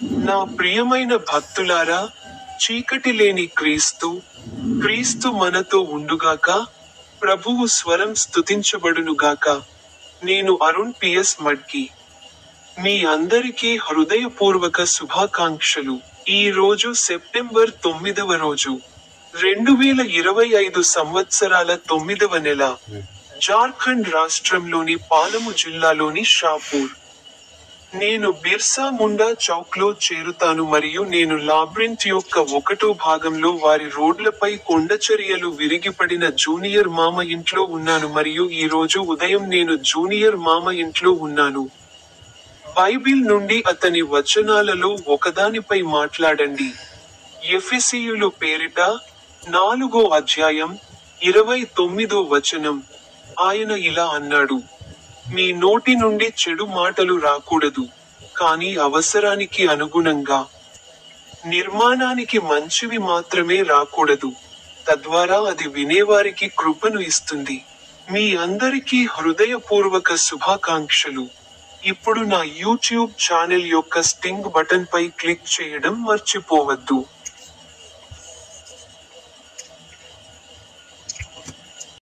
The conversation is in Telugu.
నా ప్రియమైన భక్తులారా, చీకటి లేని క్రీస్తు మనతో ఉండుగాక. ప్రభువు స్వరం స్తుతించబడునుగాక. నేను అరుణ్ పిఎస్ మడ్కి. మీ అందరికీ హృదయపూర్వక శుభాకాంక్షలు. ఈ రోజు సెప్టెంబర్ 9వ రోజు, 2025 సంవత్సరాల 9వ నెల. జార్ఖండ్ రాష్ట్రంలోని పాలము జిల్లాలోని షాపూర్. నేను బిర్సా ముండా చౌక్లో చేరుతాను మరియు నేను లాబ్రింత్ యొక్క 1వ భాగంలో వారి రోడ్లపై కొండచరియలు విరిగిపడిన జూనియర్ మామ ఇంట్లో ఉన్నాను మరియు ఈ రోజు ఉదయం నేను జూనియర్ మామ ఇంట్లో ఉన్నాను. బైబిల్ నుండి అతని వచనాలలో ఒకదానిపై మాట్లాడండి. ఎఫెసీయులు పేరిట 4వ అధ్యాయం 29వ వచనం. ఆయన ఇలా అన్నాడు, మీ నోటి నుండి చెడు మాటలు రాకూడదు, కానీ అవసరానికి అనుగుణంగా, నిర్మాణానికి మంచివి మాత్రమే రాకూడదు, తద్వారా అది వినేవారికి కృపను ఇస్తుంది. మీ అందరికీ హృదయపూర్వక శుభాకాంక్షలు. ఇప్పుడు నా యూట్యూబ్ ఛానల్ యొక్క స్టింగ్ బటన్ పై క్లిక్ చేయడం మర్చిపోవద్దు.